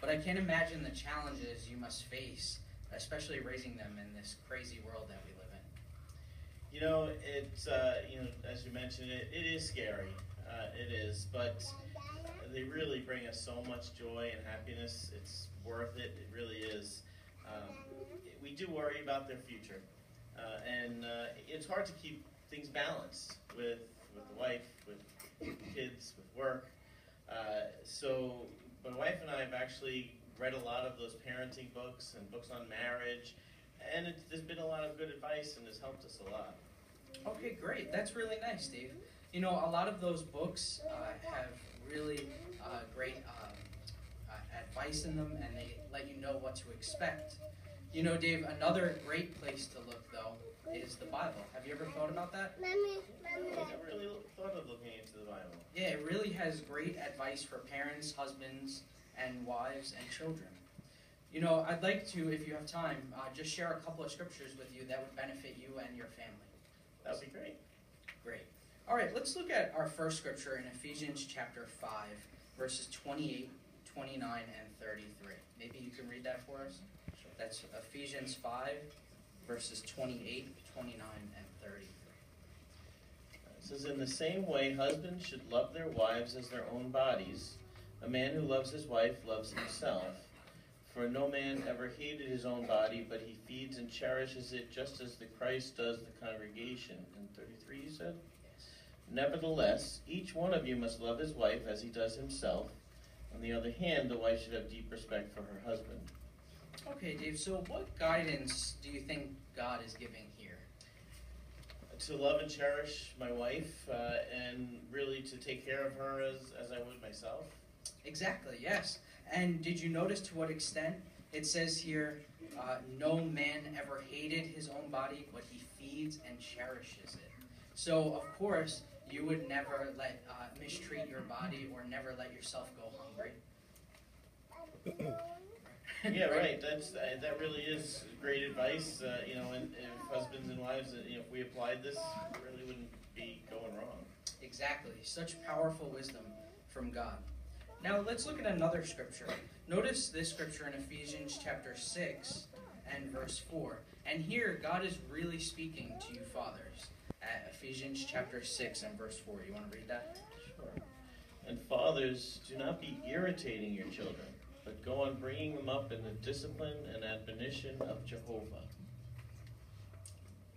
but I can't imagine the challenges you must face, especially raising them in this crazy world that we live in. It's as you mentioned, it is scary. It is, but they really bring us so much joy and happiness. It's worth it. It really is. We do worry about their future, and it's hard to keep things balanced with the wife, with kids, with work. So my wife and I have actually read a lot of those parenting books and books on marriage, and there's been a lot of good advice and has helped us a lot. Okay, great. That's really nice, Dave. A lot of those books have really great advice in them, and they let you know what to expect. Dave, another great place to look, though, is the Bible. Have you ever thought about that? I never really thought of looking into the Bible. Yeah, it really has great advice for parents, husbands, and wives and children. I'd like to, if you have time, just share a couple of scriptures with you that would benefit you and your family. That would be great. Great. All right, let's look at our first scripture in Ephesians chapter 5, verses 28, 29, and 33. Maybe you can read that for us? That's Ephesians 5, verses 28, 29, and 33. It says, "In the same way, husbands should love their wives as their own bodies. A man who loves his wife loves himself. For no man ever hated his own body, but he feeds and cherishes it just as the Christ does the congregation." In 33, you said? Yes. "Nevertheless, each one of you must love his wife as he does himself. On the other hand, the wife should have deep respect for her husband." Okay, Dave, so what guidance do you think God is giving here? To love and cherish my wife, and really to take care of her as I would myself. Exactly, yes. And did you notice to what extent? It says here, no man ever hated his own body, but he feeds and cherishes it. So, of course, you would never mistreat your body or never let yourself go hungry. Yeah, right. That really is great advice. And if husbands and wives, if we applied this, it really wouldn't be going wrong. Exactly. Such powerful wisdom from God. Now let's look at another scripture. Notice this scripture in Ephesians chapter 6 and verse 4. And here God is really speaking to you fathers at Ephesians chapter 6 and verse 4. You want to read that? Sure. "And fathers, do not be irritating your children, but go on bringing them up in the discipline and admonition of Jehovah."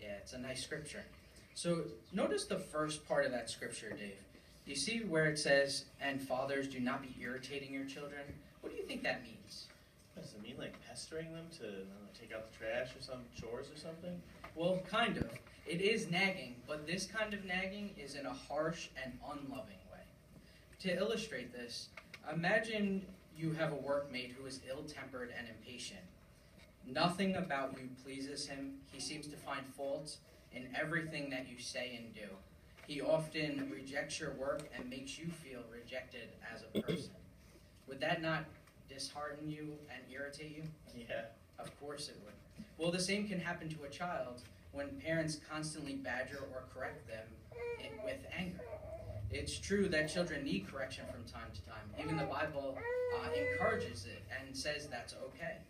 Yeah, it's a nice scripture. So notice the first part of that scripture, Dave. Do you see where it says, "And fathers, do not be irritating your children"? What do you think that means? Does it mean like pestering them to take out the trash or some chores or something? Well, kind of. It is nagging, but this kind of nagging is in a harsh and unloving way. To illustrate this, imagine you have a workmate who is ill-tempered and impatient. Nothing about you pleases him. He seems to find fault in everything that you say and do. He often rejects your work and makes you feel rejected as a person. Would that not dishearten you and irritate you? Yeah. Of course it would. Well, the same can happen to a child when parents constantly badger or correct them with anger. It's true that children need correction from time to time. Even the Bible encourages it and says that's okay.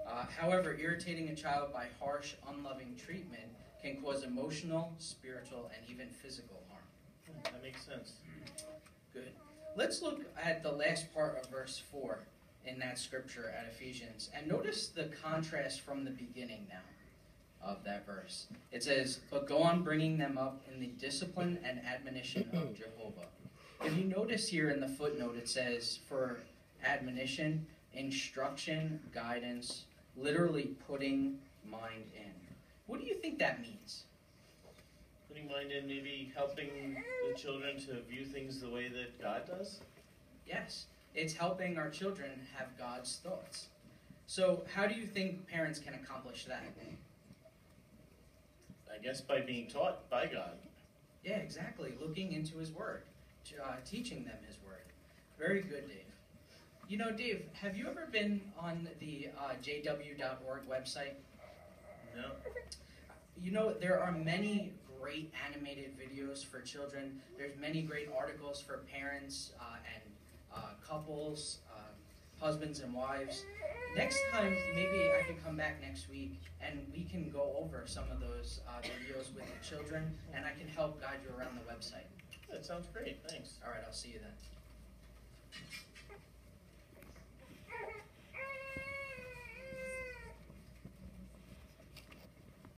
However, irritating a child by harsh, unloving treatment can cause emotional, spiritual, and even physical harm. That makes sense. Good. Let's look at the last part of verse 4 in that scripture at Ephesians. And notice the contrast from the beginning now of that verse. It says, "But go on bringing them up in the discipline and admonition of Jehovah." If you notice here in the footnote, it says for admonition, instruction, guidance, literally putting mind in. What do you think that means? Putting mind in, maybe helping the children to view things the way that God does? Yes, it's helping our children have God's thoughts. So how do you think parents can accomplish that? I guess by being taught by God. Yeah, exactly. Looking into His Word, teaching them His Word. Very good, Dave. Dave, have you ever been on the jw.org website? No. There are many great animated videos for children. There's many great articles for parents and couples, husbands and wives. Next time, maybe I can come back next week and we can go over some of those videos with the children, and I can help guide you around the website. That sounds great. Thanks. All right, I'll see you then.